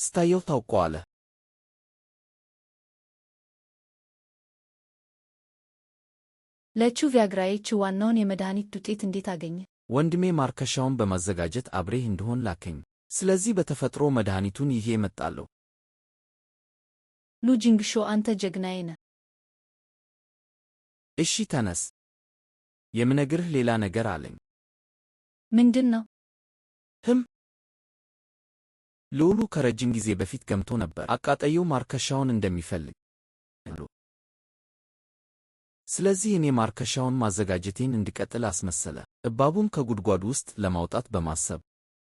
ስታየው ታውቀዋለህ። ለቹ ቪያግራዬ ዋናውን የመድኃኒት ዱቄት እንዴት አገኘ? ወንድሜ ማርከሻውን በማዘጋጀት አብሬህ እንድሆን ላከኝ። ስለዚህ በተፈጥሮ መድኃኒቱን ይዤ እመጣለሁ። ሉ ጂንግሾ አንተ ጀግናዬ ነህ። እሺ ተነስ። የምነግርህ ሌላ ነገር አለኝ። ምንድን ነው? ልዑሉ ከረጅም ጊዜ በፊት ገምቶ ነበር አቃጣዩ ማርከሻውን እንደሚፈልግ። ስለዚህ እኔ ማርከሻውን ማዘጋጀቴን እንድቀጥል አስመሰለ፣ እባቡን ከጉድጓዱ ውስጥ ለማውጣት በማሰብ።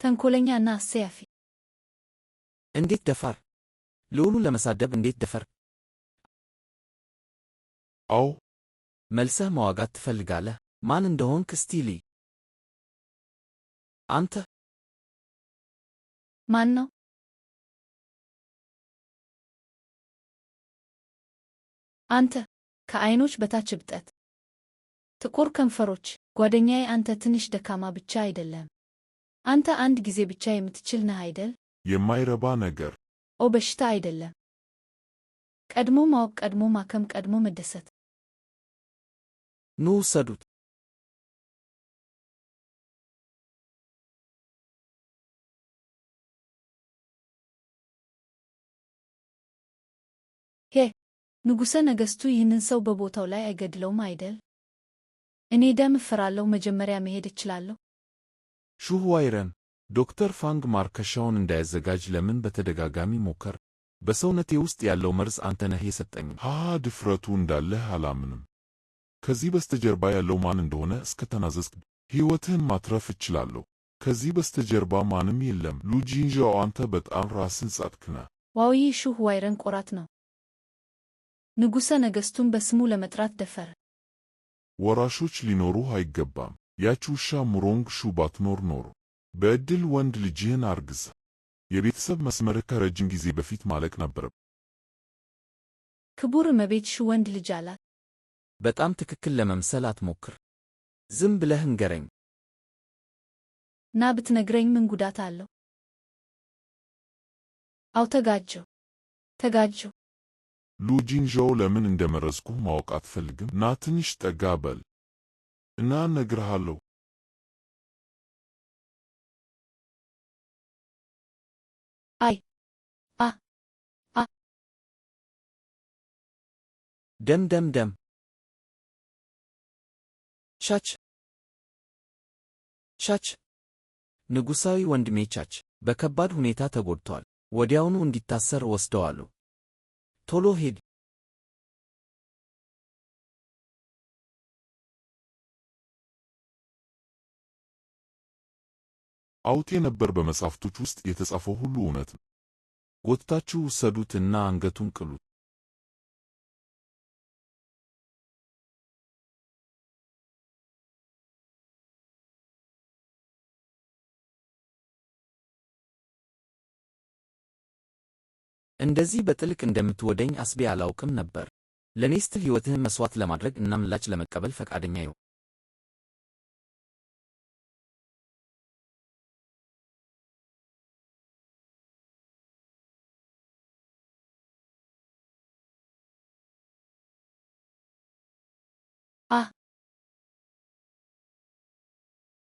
ተንኮለኛ እና አሰያፊ! እንዴት ደፋር! ልዑሉን ለመሳደብ እንዴት ደፈር! አዎ፣ መልሰህ መዋጋት ትፈልጋለህ? ማን እንደሆንክ እስቲ ልይ። አንተ ማን ነው? አንተ ከዓይኖች በታች እብጠት፣ ጥቁር ከንፈሮች። ጓደኛዬ፣ አንተ ትንሽ ደካማ ብቻ አይደለም። አንተ አንድ ጊዜ ብቻ የምትችል ነህ አይደል? የማይረባ ነገር። ኦ በሽታ አይደለም። ቀድሞ ማወቅ፣ ቀድሞ ማከም፣ ቀድሞ መደሰት። ኑ ውሰዱት። ሄ ንጉሠ ነገሥቱ ይህንን ሰው በቦታው ላይ አይገድለውም አይደል? እኔ ደም እፈራለሁ። መጀመሪያ መሄድ እችላለሁ? ሹህ ዋይረን፣ ዶክተር ፋንግ ማርከሻውን እንዳያዘጋጅ ለምን በተደጋጋሚ ሞከር? በሰውነቴ ውስጥ ያለው መርዝ አንተ ነህ የሰጠኝ። ድፍረቱ እንዳለህ አላምንም። ከዚህ በስተጀርባ ያለው ማን እንደሆነ እስከ ተናዘዝክ ሕይወትህን ማትረፍ እችላለሁ። ከዚህ በስተጀርባ ማንም የለም። ሉ ጂንዣኦ፣ አንተ በጣም ራስን ጻድቅ ነህ። ዋው! ይህ ሹህ ዋይረን ቆራት ነው። ንጉሠ ነገሥቱን በስሙ ለመጥራት ደፈረ። ወራሾች ሊኖሩህ አይገባም። ያች ውሻ ሙሮንግ ሹ ባትኖር ኖሮ በዕድል ወንድ ልጅህን አርግዘ የቤተሰብ መስመርህ ከረጅም ጊዜ በፊት ማለቅ ነበረብ። ክቡር እመቤት ሹ ወንድ ልጅ አላት። በጣም ትክክል ለመምሰል አትሞክር። ዝም ብለህ ንገረኝ። ና ብትነግረኝ ምን ጉዳት አለው? አው ተጋጀው። ሉ ጂንዣኦ፣ ለምን እንደመረዝኩህ ማወቅ አትፈልግም? ና ትንሽ ጠጋ በል እና እነግርሃለሁ። አይ ደም ቻች ንጉሣዊ ወንድሜ ቻች በከባድ ሁኔታ ተጎድቷል። ወዲያውኑ እንዲታሰር ወስደዋለሁ። ቶሎ ሂድ። አውጤ ነበር። በመጻሕፍቶች ውስጥ የተጻፈው ሁሉ እውነት ነው። ጎትታችሁ ውሰዱት እና አንገቱን ቅሉት። እንደዚህ በጥልቅ እንደምትወደኝ አስቤ አላውቅም ነበር። ለኔ ስትል ሕይወትህን መሥዋዕት ለማድረግ እና ምላጭ ለመቀበል ፈቃደኛ ይሁን።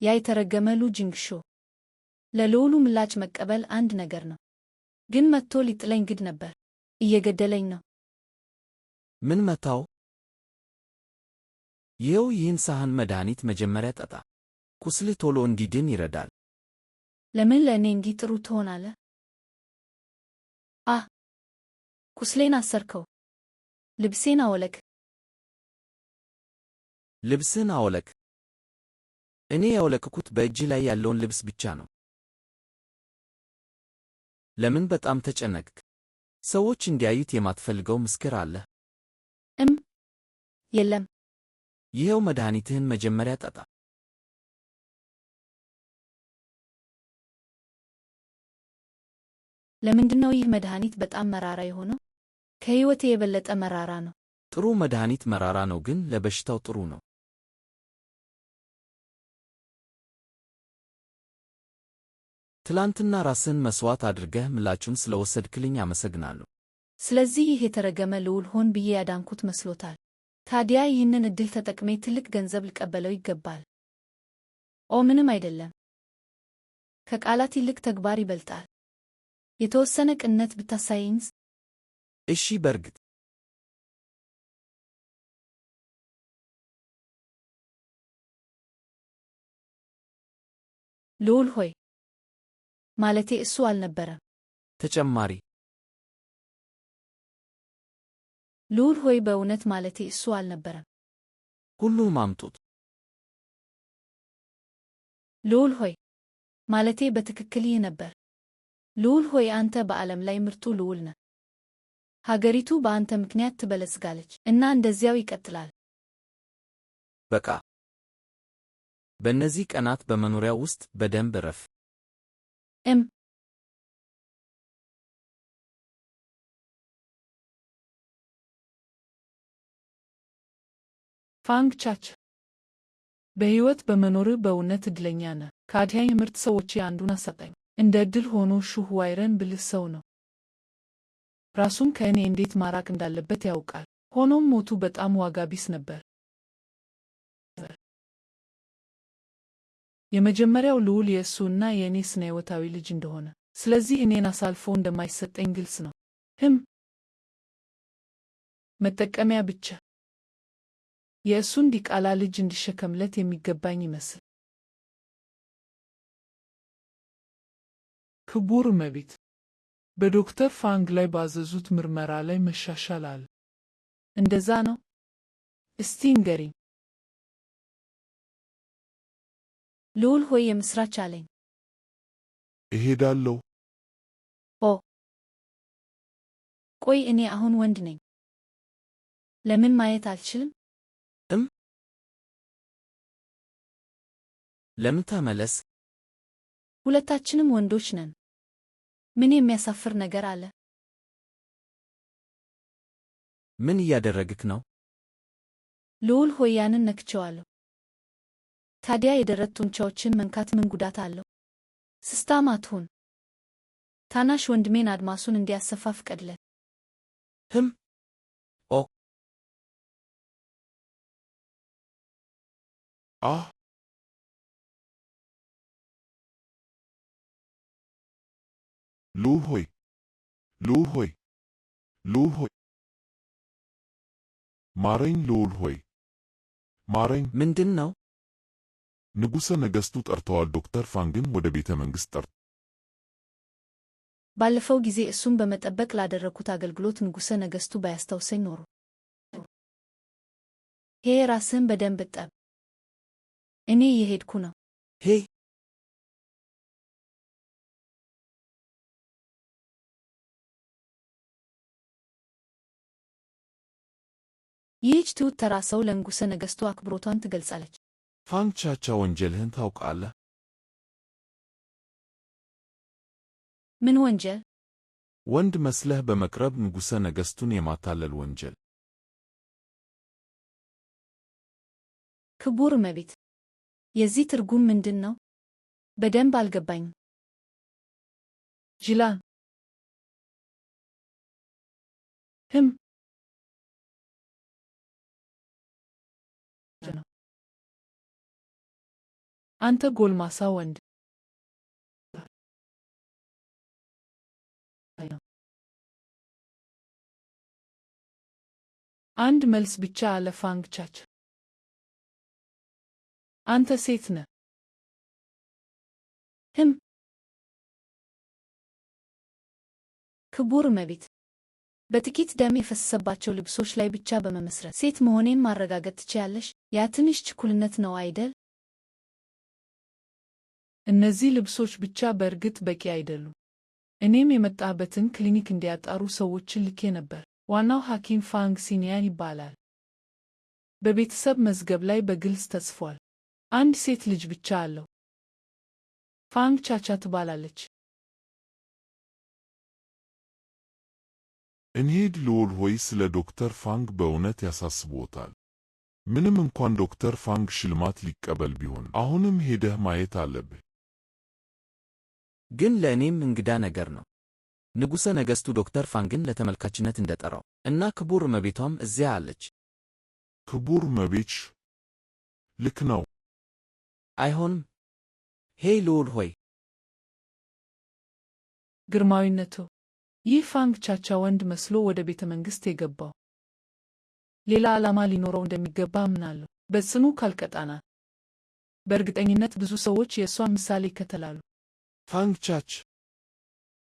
ያ የተረገመ ሉ ጂንግሾ። ለልዑሉ ምላጭ መቀበል አንድ ነገር ነው፣ ግን መጥቶ ሊጥለኝ ግድ ነበር። እየገደለኝ ነው። ምን መታው? ይኸው ይህን ሳህን መድኃኒት መጀመሪያ ጠጣ። ቁስልህ ቶሎ እንዲድን ይረዳል። ለምን ለእኔ እንዲህ ጥሩ ትሆናለህ? ቁስሌን አሰርከው። ልብሴን አወለክ። ልብስህን አወለክ? እኔ ያወለክኩት በእጅህ ላይ ያለውን ልብስ ብቻ ነው። ለምን በጣም ተጨነቅክ? ሰዎች እንዲያዩት የማትፈልገው ምስክር አለህ? የለም። ይኸው መድኃኒትህን መጀመሪያ ጠጣ። ለምንድነው ይህ መድኃኒት በጣም መራራ የሆነው? ከሕይወቴ የበለጠ መራራ ነው። ጥሩ መድኃኒት መራራ ነው፣ ግን ለበሽታው ጥሩ ነው። ትላንትና ራስህን መሥዋዕት አድርገህ ምላጩን ስለወሰድክልኝ አመሰግናለሁ። ስለዚህ ይህ የተረገመ ልዑል ሆን ብዬ ያዳንኩት መስሎታል። ታዲያ ይህንን ዕድል ተጠቅሜ ትልቅ ገንዘብ ልቀበለው ይገባል። ኦ ምንም አይደለም። ከቃላት ይልቅ ተግባር ይበልጣል። የተወሰነ ቅንነት ብታሳየኝስ? እሺ፣ በርግጥ ልዑል ሆይ፣ ማለቴ እሱ አልነበረም። ተጨማሪ ልዑል ሆይ፣ በእውነት ማለቴ እሱ አልነበረም። ሁሉንም አምጡት። ልዑል ሆይ፣ ማለቴ በትክክል ይህ ነበር። ልዑል ሆይ፣ አንተ በዓለም ላይ ምርጡ ልዑል ነህ። ሀገሪቱ በአንተ ምክንያት ትበለጽጋለች እና እንደዚያው ይቀጥላል። በቃ በእነዚህ ቀናት በመኖሪያው ውስጥ በደንብ እረፍ። ፋንግ ቻች፣ በሕይወት በመኖርህ በእውነት ዕድለኛ ነህ። ከአድሃኝ ምርጥ ሰዎቼ አንዱን አሰጠኝ። እንደ ዕድል ሆኖ ሹህ ዋይረን ብልህ ሰው ነው። ራሱን ከእኔ እንዴት ማራቅ እንዳለበት ያውቃል። ሆኖም ሞቱ በጣም ዋጋ ቢስ ነበር። የመጀመሪያው ልዑል የእሱ እና የእኔ ስነ ሕይወታዊ ልጅ እንደሆነ፣ ስለዚህ እኔን አሳልፎ እንደማይሰጠኝ ግልጽ ነው። መጠቀሚያ ብቻ የእሱን ዲቃላ ልጅ እንዲሸከምለት የሚገባኝ ይመስል። ክቡር እመቤት፣ በዶክተር ፋንግ ላይ ባዘዙት ምርመራ ላይ መሻሻል አለ። እንደዛ ነው? እስቲ ንገሪኝ። ልዑል ሆይ፣ የምስራች አለኝ። እሄዳለሁ። ኦ ቆይ፣ እኔ አሁን ወንድ ነኝ። ለምን ማየት አልችልም? ለምን ተመለስ? ሁለታችንም ወንዶች ነን። ምን የሚያሳፍር ነገር አለ? ምን እያደረግክ ነው? ልዑል ሆይ፣ ያንን ነክቼዋለሁ። ታዲያ የደረት ጡንቻዎችን መንካት ምን ጉዳት አለው? ስስታም አትሁን። ታናሽ ወንድሜን አድማሱን እንዲያሰፋ ፍቀድለት። ኦ አህ ልዑል ሆይ፣ ልዑል ሆይ፣ ልዑል ሆይ፣ ማረኝ! ልዑል ሆይ ማረኝ! ምንድን ነው? ንጉሠ ነገሥቱ ጠርተዋል። ዶክተር ፋንግን ወደ ቤተ መንግሥት ጠርተዋል። ባለፈው ጊዜ እሱን በመጠበቅ ላደረግኩት አገልግሎት ንጉሠ ነገሥቱ ባያስታውሰኝ ኖሮ። ሄ፣ ራስህን በደንብ እጠብ። እኔ እየሄድኩ ነው። ሄ ይህች ትሑት ተራ ሰው ለንጉሠ ነገሥቱ አክብሮቷን ትገልጻለች። ፋንግ ቻቻ፣ ወንጀልህን ታውቃለህ? ምን ወንጀል? ወንድ መስለህ በመቅረብ ንጉሠ ነገሥቱን የማታለል ወንጀል። ክቡር እመቤት፣ የዚህ ትርጉም ምንድን ነው? በደንብ አልገባኝም። ጅላን አንተ ጎልማሳ ወንድ አንድ መልስ ብቻ አለ ፋንግ ቻች። አንተ ሴት ነህ። ክቡር እመቤት፣ በጥቂት ደም የፈሰሰባቸው ልብሶች ላይ ብቻ በመመስረት ሴት መሆኔን ማረጋገጥ ትችያለሽ? ያ ትንሽ ችኩልነት ነው አይደል? እነዚህ ልብሶች ብቻ በእርግጥ በቂ አይደሉም። እኔም የመጣበትን ክሊኒክ እንዲያጣሩ ሰዎችን ልኬ ነበር። ዋናው ሐኪም ፋንግ ሲኒያን ይባላል። በቤተሰብ መዝገብ ላይ በግልጽ ተጽፏል። አንድ ሴት ልጅ ብቻ አለው። ፋንግ ቻቻ ትባላለች። እንሂድ። ልዑል ሆይ፣ ስለ ዶክተር ፋንግ በእውነት ያሳስብዎታል? ምንም እንኳን ዶክተር ፋንግ ሽልማት ሊቀበል ቢሆንም አሁንም ሄደህ ማየት አለብህ። ግን ለእኔም እንግዳ ነገር ነው። ንጉሠ ነገሥቱ ዶክተር ፋንግን ለተመልካችነት እንደጠራው እና ክቡር እመቤቷም እዚያ አለች። ክቡር እመቤትሽ ልክ ነው። አይሆንም። ሄይ ልዑል ሆይ! ግርማዊነቶ፣ ይህ ፋንግ ቻቻ ወንድ መስሎ ወደ ቤተ መንግሥት የገባው ሌላ ዓላማ ሊኖረው እንደሚገባ አምናለሁ። በጽኑ ካልቀጣናት በእርግጠኝነት ብዙ ሰዎች የእሷን ምሳሌ ይከተላሉ። ፋንግ ቻች፣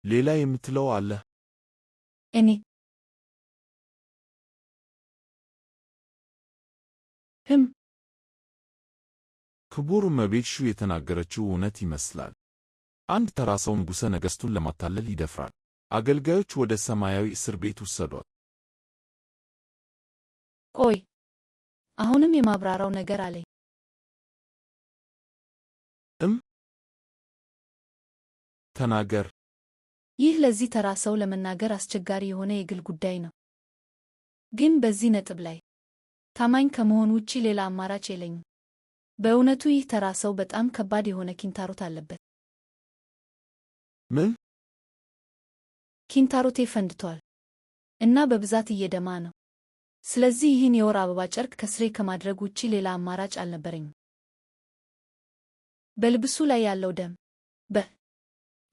ሌላ የምትለው አለ? እኔ ክቡር እመቤትሽ የተናገረችው እውነት ይመስላል። አንድ ተራ ሰው ንጉሠ ነገሥቱን ለማታለል ይደፍራል። አገልጋዮች ወደ ሰማያዊ እስር ቤት ወሰዷት። ቆይ፣ አሁንም የማብራራው ነገር አለኝ። ተናገር። ይህ ለዚህ ተራ ሰው ለመናገር አስቸጋሪ የሆነ የግል ጉዳይ ነው። ግን በዚህ ነጥብ ላይ ታማኝ ከመሆን ውጪ ሌላ አማራጭ የለኝም። በእውነቱ ይህ ተራ ሰው በጣም ከባድ የሆነ ኪንታሮት አለበት። ምን? ኪንታሮቴ ፈንድቷል እና በብዛት እየደማ ነው። ስለዚህ ይህን የወር አበባ ጨርቅ ከስሬ ከማድረግ ውጪ ሌላ አማራጭ አልነበረኝም። በልብሱ ላይ ያለው ደም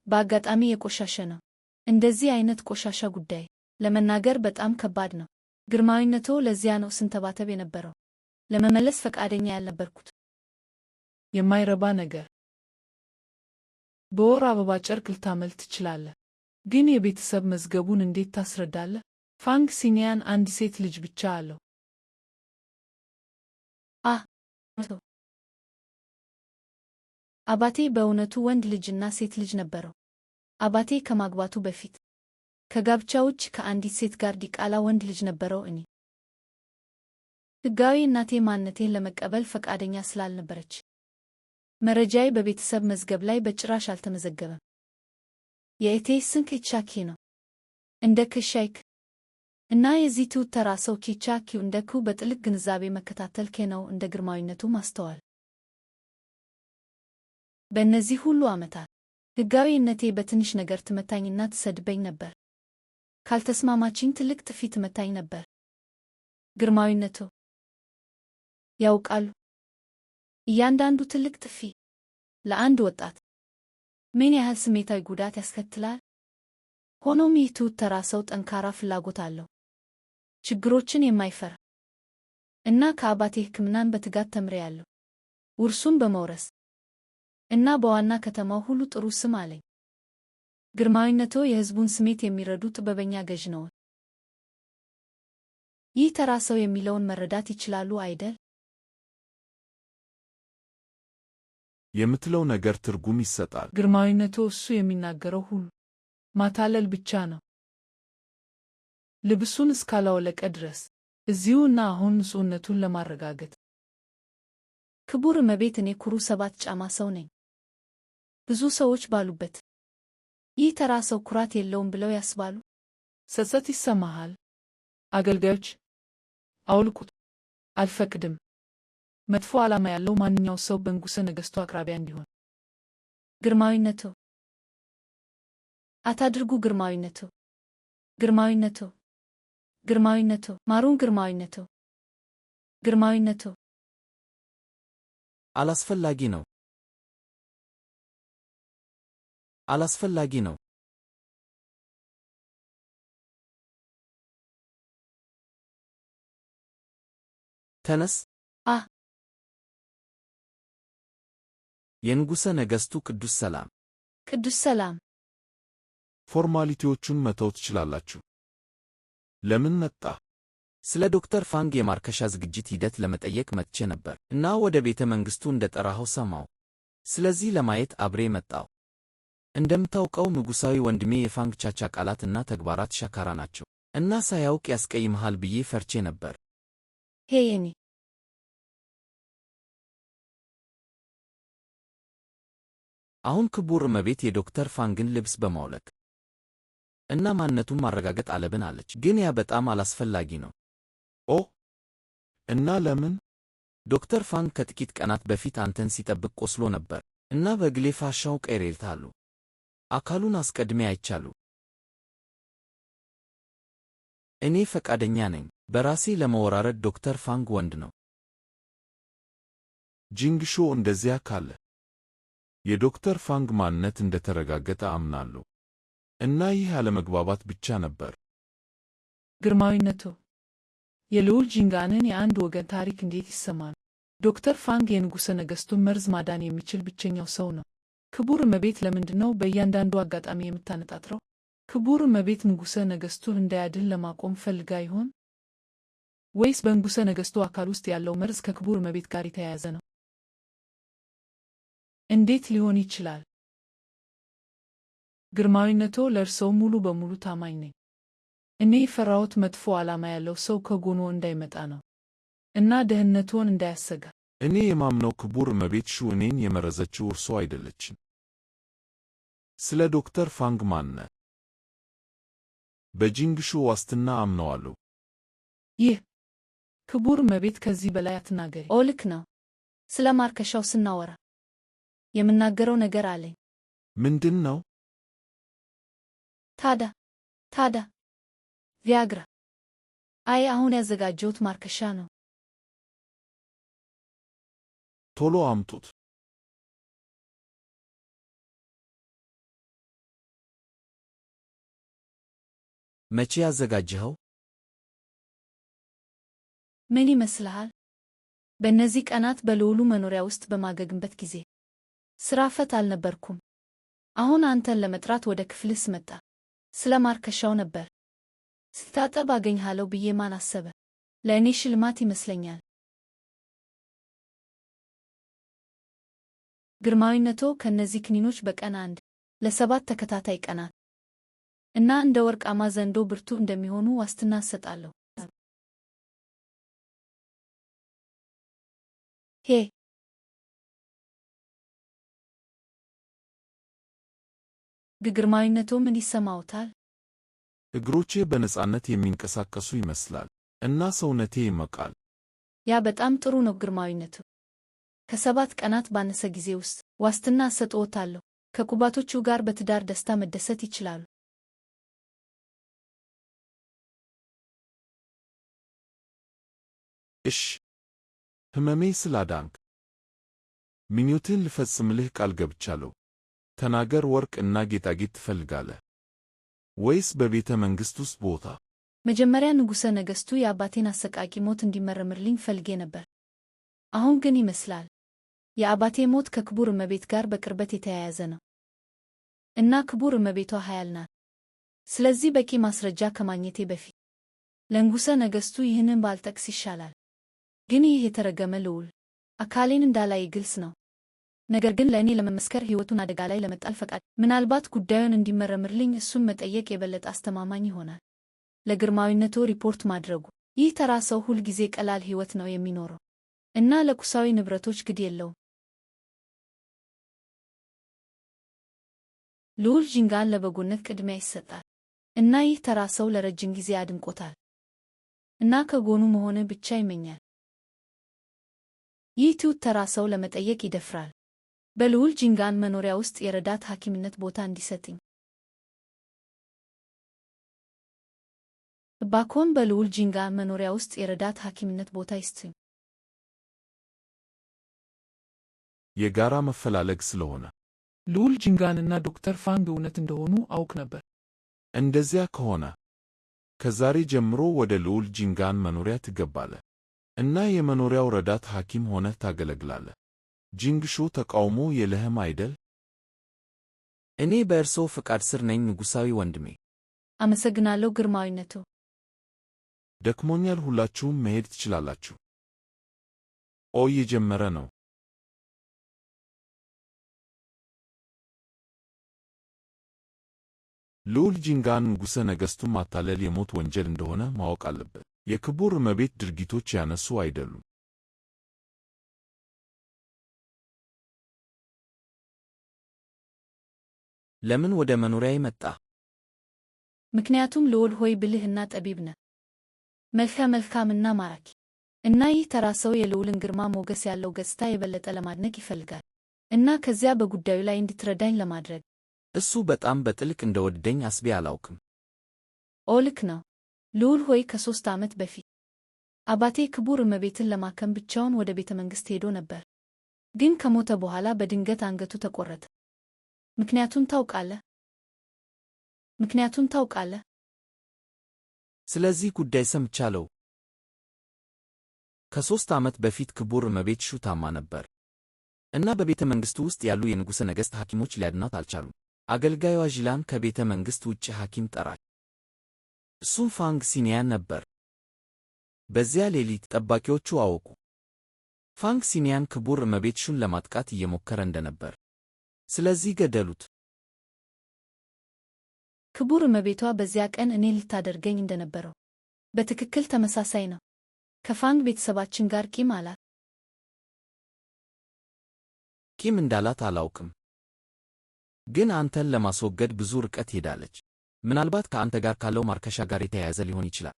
በአጋጣሚ የቆሻሸ ነው። እንደዚህ አይነት ቆሻሻ ጉዳይ ለመናገር በጣም ከባድ ነው። ግርማዊነቶ፣ ለዚያ ነው ስንተባተብ የነበረው፣ ለመመለስ ፈቃደኛ ያልነበርኩት። የማይረባ ነገር። በወር አበባ ጨርቅ ልታመልጥ ትችላለህ፣ ግን የቤተሰብ መዝገቡን እንዴት ታስረዳለህ? ፋንግ ሲኒያን አንድ ሴት ልጅ ብቻ አለው። አባቴ በእውነቱ ወንድ ልጅና ሴት ልጅ ነበረው። አባቴ ከማግባቱ በፊት ከጋብቻ ውጭ ከአንዲት ሴት ጋር ዲቃላ ወንድ ልጅ ነበረው። እኔ ሕጋዊ እናቴ ማንነቴን ለመቀበል ፈቃደኛ ስላልነበረች መረጃዬ በቤተሰብ መዝገብ ላይ በጭራሽ አልተመዘገበም። የእቴ ስም ኬቻኪ ነው፣ እንደ ክሻይክ እና የዚህ ትውት ተራ ሰው ኬቻኪው እንደ ኩ በጥልቅ ግንዛቤ መከታተል ነው፣ እንደ ግርማዊነቱ ማስተዋል። በእነዚህ ሁሉ ዓመታት ሕጋዊነቴ በትንሽ ነገር ትመታኝና ትሰድበኝ ነበር። ካልተስማማችኝ ትልቅ ጥፊ ትመታኝ ነበር። ግርማዊነቶ ያውቃሉ፣ እያንዳንዱ ትልቅ ጥፊ ለአንድ ወጣት ምን ያህል ስሜታዊ ጉዳት ያስከትላል። ሆኖም ይህ ትውት ተራ ሰው ጠንካራ ፍላጎት አለው፣ ችግሮችን የማይፈራ እና ከአባቴ ሕክምናን በትጋት ተምሬያለሁ፣ ውርሱን በመውረስ እና በዋና ከተማው ሁሉ ጥሩ ስም አለኝ። ግርማዊነቶ የሕዝቡን ስሜት የሚረዱ ጥበበኛ ገዥ ነው። ይህ ተራ ሰው የሚለውን መረዳት ይችላሉ አይደል? የምትለው ነገር ትርጉም ይሰጣል። ግርማዊነቶ፣ እሱ የሚናገረው ሁሉ ማታለል ብቻ ነው። ልብሱን እስካላወለቀ ድረስ እዚሁ እና አሁን ንጹሕነቱን ለማረጋገጥ። ክቡር እመቤት፣ እኔ ኩሩ 7 ጫማ ሰው ነኝ። ብዙ ሰዎች ባሉበት ይህ ተራ ሰው ኩራት የለውም ብለው ያስባሉ። ጸጸት ይሰማሃል? አገልጋዮች አውልቁት። አልፈቅድም። መጥፎ ዓላማ ያለው ማንኛው ሰው በንጉሠ ነገሥቱ አቅራቢያ እንዲሆን። ግርማዊነቶ አታድርጉ። ግርማዊነቶ፣ ግርማዊነቶ፣ ግርማዊነቶ፣ ማሩን። ግርማዊነቶ፣ ግርማዊነቶ፣ አላስፈላጊ ነው፣ አላስፈላጊ ነው። ተነስ። የንጉሠ ነገሥቱ ቅዱስ ሰላም። ቅዱስ ሰላም። ፎርማሊቲዎቹን መተው ትችላላችሁ። ለምን መጣ? ስለ ዶክተር ፋንግ የማርከሻ ዝግጅት ሂደት ለመጠየቅ መጥቼ ነበር እና ወደ ቤተ መንግሥቱ እንደጠራኸው ሰማሁ። ስለዚህ ለማየት አብሬ መጣሁ። እንደምታውቀው ንጉሣዊ ወንድሜ የፋንግ ቻቻ ቃላት እና ተግባራት ሻካራ ናቸው እና ሳያውቅ ያስቀይምሃል ብዬ ፈርቼ ነበር። ሄይ እኔ አሁን ክቡር እመቤት የዶክተር ፋንግን ልብስ በማውለቅ እና ማንነቱን ማረጋገጥ አለብን አለች። ግን ያ በጣም አላስፈላጊ ነው። ኦ እና ለምን? ዶክተር ፋንግ ከጥቂት ቀናት በፊት አንተን ሲጠብቅ ቆስሎ ነበር እና በግሌ ፋሻው ቀይሬልታሉ። አካሉን አስቀድሜ አይቻለሁ። እኔ ፈቃደኛ ነኝ። በራሴ ለመወራረድ ዶክተር ፋንግ ወንድ ነው። ጂንግሾ እንደዚያ ካለ የዶክተር ፋንግ ማንነት እንደተረጋገጠ አምናለሁ። እና ይህ አለመግባባት ብቻ ነበር። ግርማዊነቱ፣ የልዑል ጂንጋንን የአንድ ወገን ታሪክ እንዴት ይሰማል? ዶክተር ፋንግ የንጉሠ ነገሥቱን መርዝ ማዳን የሚችል ብቸኛው ሰው ነው። ክቡር እመቤት፣ ለምንድነው በእያንዳንዱ አጋጣሚ የምታነጣጥረው? ክቡር እመቤት ንጉሠ ነገሥቱን እንዳያድን ለማቆም ፈልጋ ይሆን? ወይስ በንጉሠ ነገሥቱ አካል ውስጥ ያለው መርዝ ከክቡር እመቤት ጋር የተያያዘ ነው? እንዴት ሊሆን ይችላል? ግርማዊነቶ፣ ለእርስዎ ሙሉ በሙሉ ታማኝ ነኝ። እኔ የፈራሁት መጥፎ ዓላማ ያለው ሰው ከጎኖ እንዳይመጣ ነው እና ደህንነትዎን እንዳያሰጋ። እኔ የማምነው ክቡር እመቤት ሹ እኔን የመረዘችው እርሶ አይደለችም። ስለ ዶክተር ፋንግ ማንነት በጂንግሾ ዋስትና አምነዋለሁ። ይህ ክቡር እመቤት፣ ከዚህ በላይ አትናገሪ። ኦ ልክ ነው። ስለ ማርከሻው ስናወራ የምናገረው ነገር አለኝ። ምንድን ነው? ታዳ ቪያግራ። አይ አሁን ያዘጋጀሁት ማርከሻ ነው። ቶሎ አምጡት። መቼ ያዘጋጀኸው? ምን ይመስልሃል? በእነዚህ ቀናት በልዑሉ መኖሪያ ውስጥ በማገግምበት ጊዜ ሥራ ፈት አልነበርኩም። አሁን አንተን ለመጥራት ወደ ክፍልህ ስመጣ ስለ ማርከሻው ነበር። ስታጠብ አገኝሃለሁ ብዬ ማን አሰበ? ለእኔ ሽልማት ይመስለኛል። ግርማዊነቶ፣ ከእነዚህ ክኒኖች በቀን 1 ለ7 ተከታታይ ቀናት እና እንደ ወርቃማ ዘንዶ ብርቱ እንደሚሆኑ ዋስትና እሰጣለሁ። ሄ ግርማዊነቶ፣ ምን ይሰማዎታል? እግሮቼ በነጻነት የሚንቀሳቀሱ ይመስላል እና ሰውነቴ ይመቃል። ያ በጣም ጥሩ ነው ግርማዊነቶ። ከ7 ቀናት ባነሰ ጊዜ ውስጥ ዋስትና እሰጥዎታለሁ። ከቁባቶቹ ጋር በትዳር ደስታ መደሰት ይችላሉ። እሽ፣ ሕመሜ ስላዳንክ ምኞትህን ልፈጽምልህ ቃል ገብቻለሁ። ተናገር። ወርቅ እና ጌጣጌጥ ትፈልጋለህ ወይስ በቤተ መንግሥት ውስጥ ቦታ? መጀመሪያ ንጉሠ ነገሥቱ የአባቴን አሰቃቂ ሞት እንዲመረምርልኝ ፈልጌ ነበር። አሁን ግን ይመስላል የአባቴ ሞት ከክቡር እመቤት ጋር በቅርበት የተያያዘ ነው እና ክቡር እመቤቷ ኃያል ናት። ስለዚህ በቂ ማስረጃ ከማግኘቴ በፊት ለንጉሠ ነገሥቱ ይህንን ባልጠቅስ ይሻላል። ግን ይህ የተረገመ ልዑል አካሌን እንዳላይ ግልጽ ነው። ነገር ግን ለእኔ ለመመስከር ሕይወቱን አደጋ ላይ ለመጣል ፈቃድ፣ ምናልባት ጉዳዩን እንዲመረምርልኝ እሱን መጠየቅ የበለጠ አስተማማኝ ይሆናል። ለግርማዊነቶ ሪፖርት ማድረጉ። ይህ ተራ ሰው ሁል ጊዜ ቀላል ሕይወት ነው የሚኖረው እና ለቁሳዊ ንብረቶች ግድ የለውም። ልዑል ጂንጋን ለበጎነት ቅድሚያ ይሰጣል እና ይህ ተራ ሰው ለረጅም ጊዜ አድንቆታል እና ከጎኑ መሆን ብቻ ይመኛል። ይህ ትሑት ተራ ሰው ለመጠየቅ ይደፍራል። በልዑል ጂንጋን መኖሪያ ውስጥ የረዳት ሐኪምነት ቦታ እንዲሰጥኝ እባክዎን በልዑል ጂንጋን መኖሪያ ውስጥ የረዳት ሐኪምነት ቦታ ይስጡኝ። የጋራ መፈላለግ ስለሆነ ልዑል ጂንጋንና ዶክተር ፋንግ እውነት እንደሆኑ አውቅ ነበር። እንደዚያ ከሆነ ከዛሬ ጀምሮ ወደ ልዑል ጂንጋን መኖሪያ ትገባለህ እና የመኖሪያው ረዳት ሐኪም ሆነህ ታገለግላለህ። ጂንግሾ ተቃውሞ የለህም አይደል? እኔ በእርስዎ ፍቃድ ስር ነኝ ንጉሣዊ ወንድሜ። አመሰግናለሁ ግርማዊነቶ። ደክሞኛል። ሁላችሁም መሄድ ትችላላችሁ። ኦ የጀመረ ነው። ልዑል ጂንጋን ንጉሠ ነገሥቱን ማታለል የሞት ወንጀል እንደሆነ ማወቅ አለበት። የክቡር እመቤት ድርጊቶች ያነሱ አይደሉም። ለምን ወደ መኖሪያዬ መጣ? ምክንያቱም ልዑል ሆይ ብልህና ጠቢብ ነህ፣ መልካምና ማራኪ እና ይህ ተራ ሰው የልዑልን ግርማ ሞገስ ያለው ገጽታ የበለጠ ለማድነቅ ይፈልጋል እና ከዚያ በጉዳዩ ላይ እንድትረዳኝ ለማድረግ እሱ በጣም በጥልቅ እንደወደደኝ አስቤ አላውቅም። ኦ ልክ ነው ልዑል ሆይ፣ ከ3 ዓመት በፊት አባቴ ክቡር እመቤትን ለማከም ብቻውን ወደ ቤተ መንግሥት ሄዶ ነበር። ግን ከሞተ በኋላ በድንገት አንገቱ ተቆረጠ። ምክንያቱን ታውቃለህ? ምክንያቱን ታውቃለህ? ስለዚህ ጉዳይ ሰምቻለሁ። ከ3 ዓመት በፊት ክቡር እመቤት ሹ ታማ ነበር እና በቤተ መንግሥቱ ውስጥ ያሉ የንጉሠ ነገሥት ሐኪሞች ሊያድኗት አልቻሉም። አገልጋዩዋ ዢላን ከቤተ መንግሥት ውጭ ሐኪም ጠራች። እሱም ፋንግ ሲኒያን ነበር። በዚያ ሌሊት ጠባቂዎቹ አወቁ። ፋንግ ሲኒያን ክቡር እመቤት ሹን ለማጥቃት እየሞከረ እንደነበር። ስለዚህ ገደሉት። ክቡር እመቤቷ በዚያ ቀን እኔ ልታደርገኝ እንደነበረው በትክክል ተመሳሳይ ነው። ከፋንግ ቤተሰባችን ጋር ቂም አላት። ቂም እንዳላት አላውቅም፣ ግን አንተን ለማስወገድ ብዙ ርቀት ሄዳለች። ምናልባት ከአንተ ጋር ካለው ማርከሻ ጋር የተያያዘ ሊሆን ይችላል።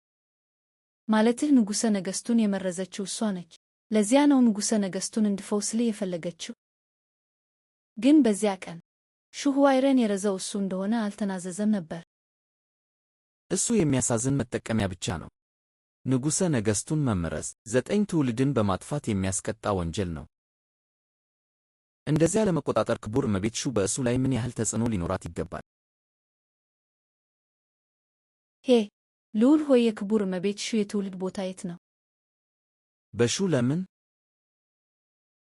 ማለትህ ንጉሠ ነገሥቱን የመረዘችው እሷ ነች። ለዚያ ነው ንጉሠ ነገሥቱን እንድፈውስልህ የፈለገችው። ግን በዚያ ቀን ሹህዋይረን የረዘው እሱ እንደሆነ አልተናዘዘም ነበር። እሱ የሚያሳዝን መጠቀሚያ ብቻ ነው። ንጉሠ ነገሥቱን መመረዝ 9 ትውልድን በማጥፋት የሚያስቀጣ ወንጀል ነው። እንደዚያ ለመቆጣጠር ክቡር እመቤት ሹ በእሱ ላይ ምን ያህል ተጽዕኖ ሊኖራት ይገባል? ሄ ልዑል ሆይ፣ የክቡር እመቤት ሹ የትውልድ ቦታ የት ነው? በሹ ለምን?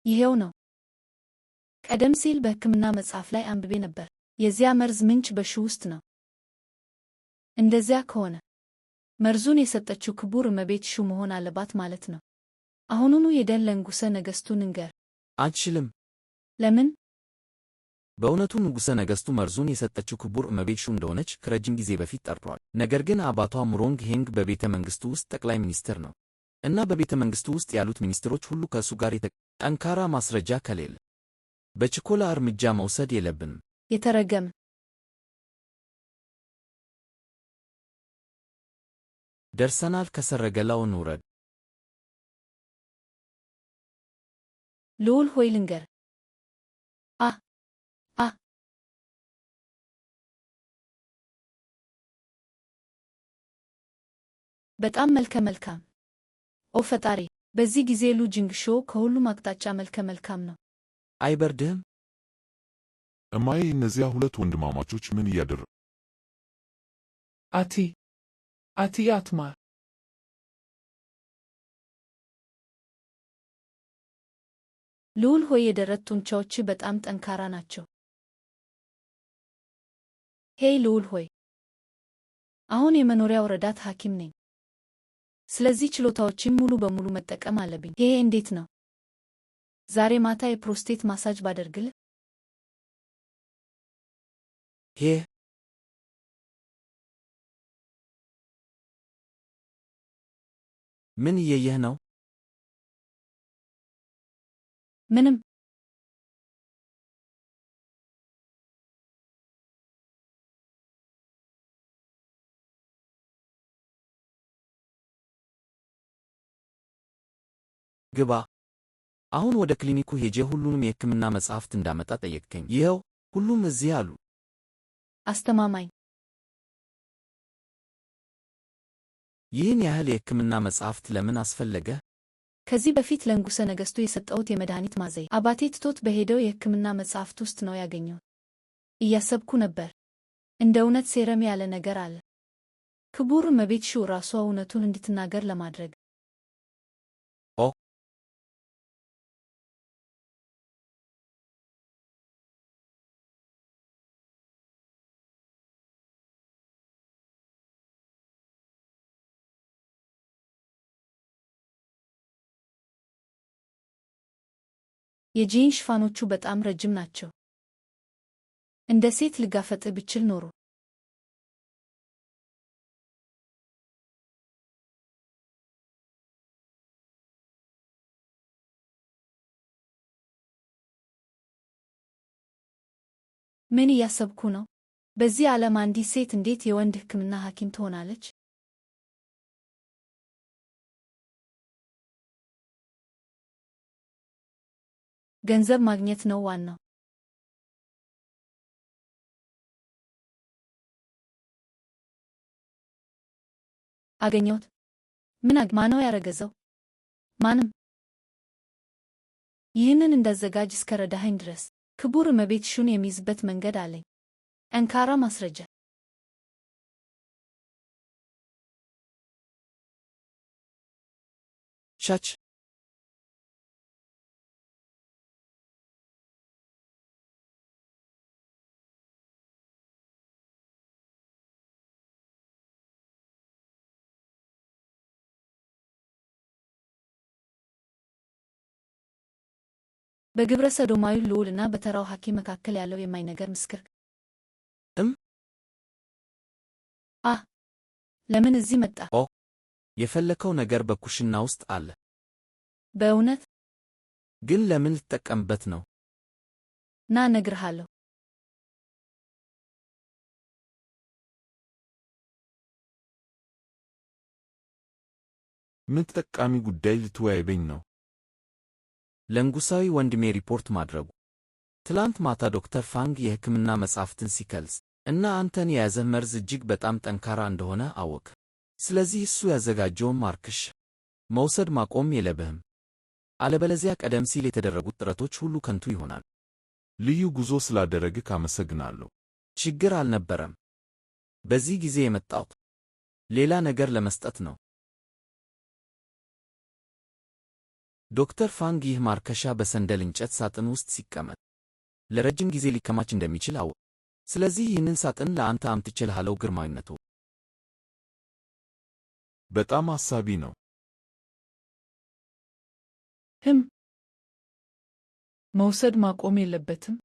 ይሄው ነው። ቀደም ሲል በሕክምና መጽሐፍ ላይ አንብቤ ነበር። የዚያ መርዝ ምንጭ በሹ ውስጥ ነው። እንደዚያ ከሆነ መርዙን የሰጠችው ክቡር እመቤት ሹ መሆን አለባት ማለት ነው። አሁኑኑ ሄደን ለንጉሠ ነገሥቱ ንንገር። አንችልም። ለምን? በእውነቱ ንጉሠ ነገሥቱ መርዙን የሰጠችው ክቡር እመቤት ሹ እንደሆነች ከረጅም ጊዜ በፊት ጠርቷል። ነገር ግን አባቷ ሙሮንግ ሄንግ በቤተ መንግሥቱ ውስጥ ጠቅላይ ሚኒስትር ነው እና በቤተ መንግሥቱ ውስጥ ያሉት ሚኒስትሮች ሁሉ ከእሱ ጋር ጠንካራ ማስረጃ ከሌለ በችኮላ እርምጃ መውሰድ የለብንም። የተረገመ ደርሰናል። ከሰረገላው እንውረድ። ልዑል ሆይ ልንገር። በጣም መልከ መልካም። ኦ ፈጣሪ! በዚህ ጊዜ ሉ ጂንግሾ ከሁሉም አቅጣጫ መልከ መልካም ነው። አይበርድህም? እማዬ፣ እነዚያ 2 ወንድማማቾች ምን እያደረጉ? አቲ አትማር። ልዑል ሆይ የደረት ጡንቻዎች በጣም ጠንካራ ናቸው። ሄይ ልዑል ሆይ፣ አሁን የመኖሪያው ረዳት ሐኪም ነኝ። ስለዚህ ችሎታዎችን ሙሉ በሙሉ መጠቀም አለብኝ። ይሄ እንዴት ነው? ዛሬ ማታ የፕሮስቴት ማሳጅ ባደርግልህ? ምን እየየህ ነው? ምንም። ግባ። አሁን ወደ ክሊኒኩ ሄጄ ሁሉንም የሕክምና መጻሕፍት እንዳመጣ ጠየቅከኝ። ይኸው ሁሉም እዚህ አሉ። አስተማማኝ። ይህን ያህል የሕክምና መጻሕፍት ለምን አስፈለገ? ከዚህ በፊት ለንጉሠ ነገሥቱ የሰጠሁት የመድኃኒት ማዘያ አባቴ ትቶት በሄደው የሕክምና መጻሕፍት ውስጥ ነው ያገኘው። እያሰብኩ ነበር፣ እንደ እውነት ሴረም ያለ ነገር አለ። ክቡር እመቤት ሹ ራሷ እውነቱን እንድትናገር ለማድረግ። ኦ የጂን ሽፋኖቹ በጣም ረጅም ናቸው። እንደ ሴት ልጋፈጥህ ብችል ኖሮ። ምን እያሰብኩ ነው? በዚህ ዓለም አንዲት ሴት እንዴት የወንድ ሕክምና ሐኪም ትሆናለች? ገንዘብ ማግኘት ነው ዋናው። አገኘሁት። ማነው ያረገዘው? ማንም። ይህንን እንዳዘጋጅ እስከ ረዳኸኝ ድረስ ክቡር እመቤትሽን የሚይዝበት መንገድ አለኝ። ጠንካራ ማስረጃ። ቻች በግብረ ሰዶማዊ ልዑልና በተራው ሐኪም መካከል ያለው የማይነገር ምስክር። ለምን እዚህ መጣ? የፈለከው ነገር በኩሽና ውስጥ አለ። በእውነት? ግን ለምን ልትጠቀምበት ነው? ና እነግርሃለሁ። ምን ጠቃሚ ጉዳይ ልትወያይበኝ ነው? ለንጉሣዊ ወንድሜ ሪፖርት ማድረጉ። ትላንት ማታ ዶክተር ፋንግ የሕክምና መጻሕፍትን ሲከልስ እና አንተን የያዘህ መርዝ እጅግ በጣም ጠንካራ እንደሆነ አወቅ። ስለዚህ እሱ ያዘጋጀውን ማርከሽ መውሰድ ማቆም የለብህም። አለበለዚያ ቀደም ሲል የተደረጉት ጥረቶች ሁሉ ከንቱ ይሆናል። ልዩ ጉዞ ስላደረግህ አመሰግናለሁ። ችግር አልነበረም። በዚህ ጊዜ የመጣሁት ሌላ ነገር ለመስጠት ነው። ዶክተር ፋንግ ይህ ማርከሻ በሰንደል እንጨት ሳጥን ውስጥ ሲቀመጥ ለረጅም ጊዜ ሊከማች እንደሚችል አወቅ። ስለዚህ ይህንን ሳጥን ለአንተ አምጥቼልሃለሁ ግርማዊነቶ። በጣም አሳቢ ነው። መውሰድ ማቆም የለበትም?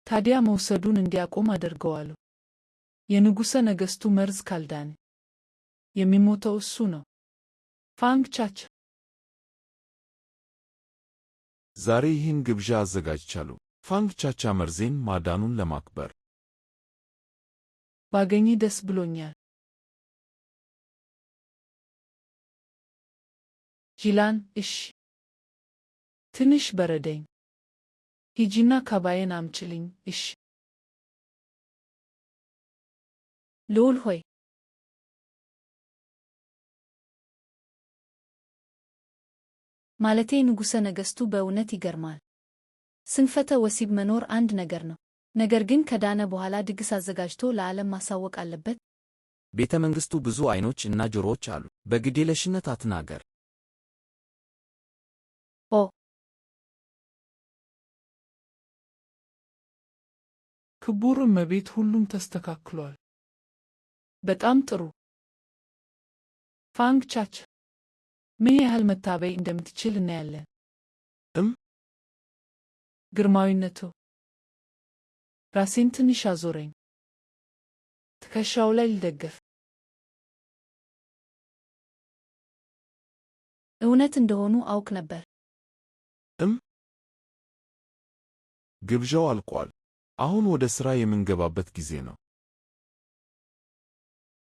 ታዲያ መውሰዱን እንዲያቆም አደርገዋለሁ። የንጉሠ ነገሥቱ መርዝ ካልዳነ የሚሞተው እሱ ነው። ፋንግ ቻች፣ ዛሬ ይህን ግብዣ አዘጋጅቻለሁ። ፋንግ ቻቻ መርዜን ማዳኑን ለማክበር። ባገኝ ደስ ብሎኛል። ጂላን፣ እሺ፣ ትንሽ በረደኝ። ሂጂና ካባዬን አምጪልኝ። እሺ። ልዑል ሆይ፣ ማለቴ ንጉሠ ነገሥቱ በእውነት ይገርማል። ስንፈተ ወሲብ መኖር አንድ ነገር ነው፣ ነገር ግን ከዳነ በኋላ ድግስ አዘጋጅቶ ለዓለም ማሳወቅ አለበት። ቤተ መንግሥቱ ብዙ ዓይኖች እና ጆሮዎች አሉ። በግዴለሽነት አትናገር። ኦ ክቡር እመቤት፣ ሁሉም ተስተካክሏል። በጣም ጥሩ። ፋንግ ቻች፣ ምን ያህል መታበይ እንደምትችል እናያለን። ግርማዊነቱ፣ ራሴን ትንሽ አዞረኝ። ትከሻው ላይ ልደገፍ። እውነት እንደሆኑ አውቅ ነበር። ግብዣው አልቋል። አሁን ወደ ሥራ የምንገባበት ጊዜ ነው።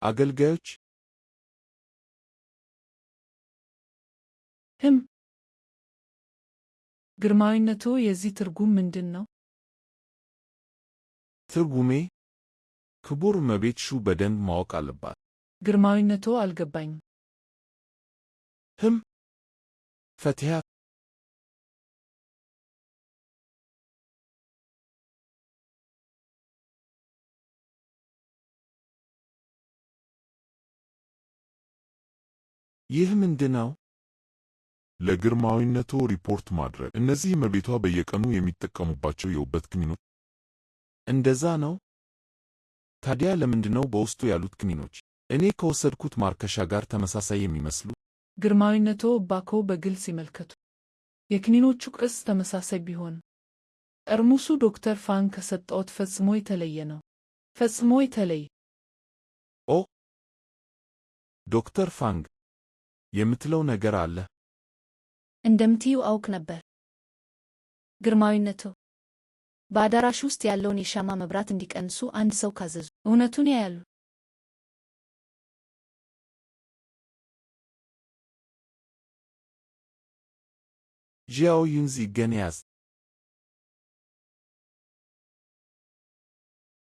አገልጋዮች፣ ግርማዊነቱ፣ የዚህ ትርጉም ምንድን ነው? ትርጉሜ ክቡር እመቤት ሹ በደንብ ማወቅ አለባት። ግርማዊነቱ፣ አልገባኝም። ፈትያ ይህ ምንድነው? ለግርማዊነቶ ሪፖርት ማድረግ። እነዚህ እመቤቷ በየቀኑ የሚጠቀሙባቸው የውበት ክኒኖች። እንደዛ ነው? ታዲያ ለምንድነው በውስጡ ያሉት ክኒኖች እኔ ከወሰድኩት ማርከሻ ጋር ተመሳሳይ የሚመስሉ? ግርማዊነቶ፣ እባክዎ በግልጽ ይመልከቱ። የክኒኖቹ ቅርጽ ተመሳሳይ ቢሆንም ጠርሙሱ ዶክተር ፋንግ ከሰጠዎት ፈጽሞ የተለየ ነው። ፈጽሞ የተለየ። ኦ፣ ዶክተር ፋንግ የምትለው ነገር አለ? እንደምትዩ አውቅ ነበር። ግርማዊነቱ፣ በአዳራሽ ውስጥ ያለውን የሻማ መብራት እንዲቀንሱ አንድ ሰው ካዘዙ እውነቱን ያያሉ። ጂያኦ ዩንዚ ገንያዝ፣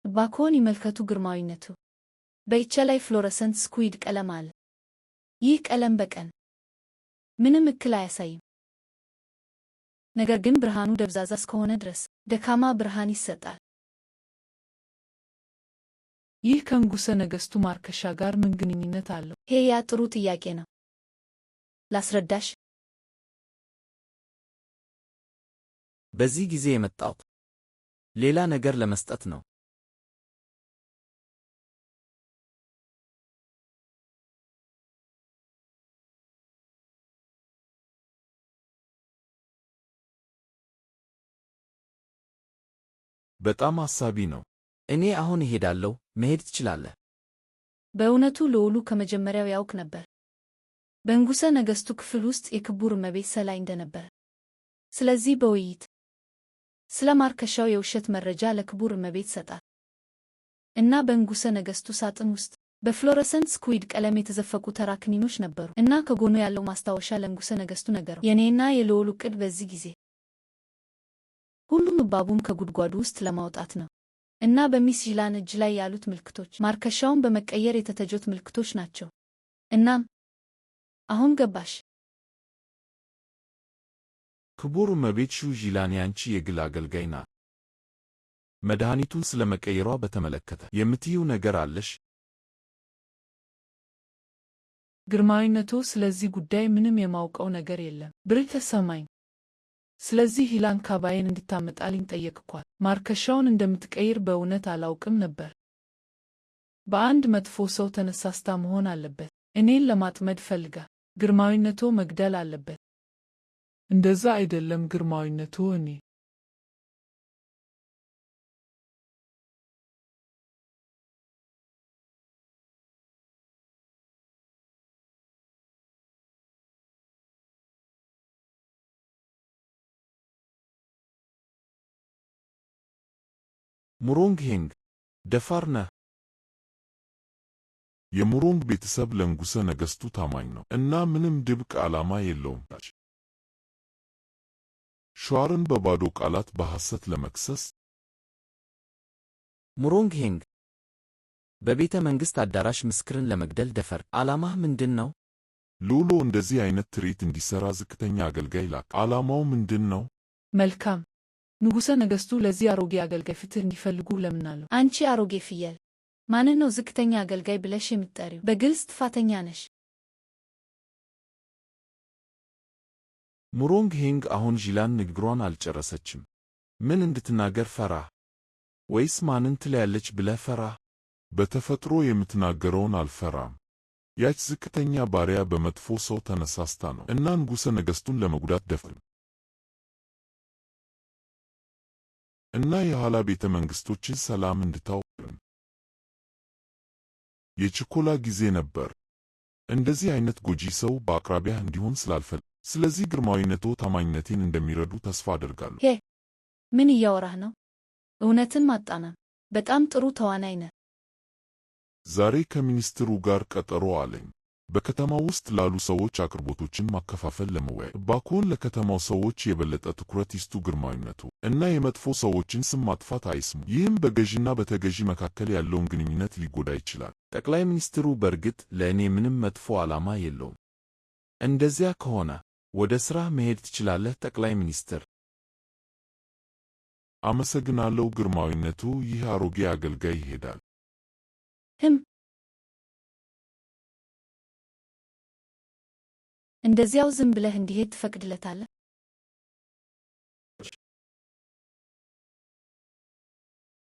እባክዎን ይመልከቱ ግርማዊነቱ። በእጄ ላይ ፍሎረሰንት ስኩዊድ ቀለም አለ። ይህ ቀለም በቀን ምንም እክል አያሳይም። ነገር ግን ብርሃኑ ደብዛዛ እስከሆነ ድረስ ደካማ ብርሃን ይሰጣል። ይህ ከንጉሠ ነገሥቱ ማርከሻ ጋር ምን ግንኙነት አለው? ያ ጥሩ ጥያቄ ነው። ላስረዳሽ። በዚህ ጊዜ የመጣሁት ሌላ ነገር ለመስጠት ነው። በጣም አሳቢ ነው። እኔ አሁን እሄዳለሁ። መሄድ ትችላለህ። በእውነቱ ልዑሉ ከመጀመሪያው ያውቅ ነበር። በንጉሠ ነገሥቱ ክፍል ውስጥ የክቡር እመቤት ሰላይ እንደነበር። ስለዚህ በውይይት ስለ ማርከሻው የውሸት መረጃ ለክቡር እመቤት ሰጣት እና በንጉሠ ነገሥቱ ሳጥን ውስጥ በፍሎረሰንት ስኩዊድ ቀለም የተዘፈቁ ተራ ክኒኖች ነበሩ እና ከጎኑ ያለው ማስታወሻ ለንጉሠ ነገሥቱ ነገረው። የእኔና የልዑሉ ዕቅድ በዚህ ጊዜ ሁሉም እባቡን ከጉድጓዱ ውስጥ ለማውጣት ነው እና በሚስ ዢላን እጅ ላይ ያሉት ምልክቶች ማርከሻውን በመቀየር የተተጆት ምልክቶች ናቸው። እናም አሁን ገባሽ? ክቡር እመቤት ሹ ዢላን ያንቺ የግል አገልጋይ ናት። መድኃኒቱን ስለ መቀየሯ በተመለከተ የምትይው ነገር አለሽ? ግርማዊነቶ፣ ስለዚህ ጉዳይ ምንም የማውቀው ነገር የለም። ብርህ ተሰማኝ። ስለዚህ ሂላን ካባዬን እንድታመጣልኝ ጠየቅኳት። ማርከሻውን እንደምትቀይር በእውነት አላውቅም ነበር። በአንድ መጥፎ ሰው ተነሳስታ መሆን አለበት። እኔን ለማጥመድ ፈልጋ ግርማዊነቶ መግደል አለበት። እንደዛ አይደለም ግርማዊነቶ፣ እኔ ሙሮንግሄንግ ደፋር ነህ። የሙሮንግ ቤተሰብ ለንጉሠ ነገሥቱ ታማኝ ነው እና ምንም ድብቅ ዓላማ የለውም። ሸዋርን በባዶ ቃላት በሐሰት ለመክሰስ ሙሮንግሄንግ በቤተ መንግሥት አዳራሽ ምስክርን ለመግደል ደፈር። ዓላማህ ምንድን ነው? ልዑሉ እንደዚህ አይነት ትርኢት እንዲሠራ ዝቅተኛ አገልጋይ ላክ። ዓላማው ምንድን ነው? መልካም ንጉሠ ነገሥቱ ለዚህ አሮጌ አገልጋይ ፍትሕ እንዲፈልጉ እለምናለሁ። አንቺ አሮጌ ፍየል! ማንን ነው ዝቅተኛ አገልጋይ ብለሽ የምትጠሪው? በግልጽ ጥፋተኛ ነሽ። ሙሮንግሄንግ አሁን ዢላን ንግግሯን አልጨረሰችም። ምን እንድትናገር ፈራህ? ወይስ ማንን ትለያለች ብለህ ፈራህ? በተፈጥሮ የምትናገረውን አልፈራም። ያች ዝቅተኛ ባሪያ በመጥፎ ሰው ተነሳስታ ነው እና ንጉሠ ነገሥቱን ለመጉዳት ደፍር እና የኋላ ቤተ መንግሥቶችን ሰላም እንድታውቅ የችኮላ ጊዜ ነበር። እንደዚህ አይነት ጎጂ ሰው በአቅራቢያህ እንዲሆን ስላልፈለግኩ። ስለዚህ ግርማዊነቶ ታማኝነቴን እንደሚረዱ ተስፋ አደርጋለሁ። ምን እያወራህ ነው? እውነትን ማጣናም። በጣም ጥሩ ተዋናይ ነህ። ዛሬ ከሚኒስትሩ ጋር ቀጠሮ አለኝ። በከተማው ውስጥ ላሉ ሰዎች አቅርቦቶችን ማከፋፈል ለመወያየት። እባክዎን ለከተማው ሰዎች የበለጠ ትኩረት ይስጡ ግርማዊነቶ፣ እና የመጥፎ ሰዎችን ስም ማጥፋት አይስሙ። ይህም በገዢና በተገዢ መካከል ያለውን ግንኙነት ሊጎዳ ይችላል። ጠቅላይ ሚኒስትሩ በእርግጥ ለእኔ ምንም መጥፎ ዓላማ የለውም። እንደዚያ ከሆነ ወደ ሥራህ መሄድ ትችላለህ ጠቅላይ ሚኒስትር። አመሰግናለሁ ግርማዊነቱ። ይህ አሮጌ አገልጋይ ይሄዳል። እንደዚያው ዝም ብለህ እንዲሄድ ትፈቅድለታለህ?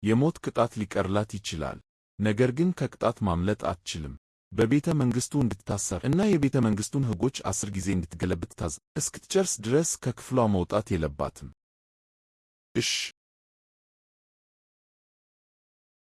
የሞት ቅጣት ሊቀርላት ይችላል፣ ነገር ግን ከቅጣት ማምለጥ አትችልም። በቤተ መንግሥቱ እንድትታሰር እና የቤተ መንግሥቱን ሕጎች 10 ጊዜ እንድትገለብጥ ታዘ። እስክትጨርስ ድረስ ከክፍሏ መውጣት የለባትም። እሽ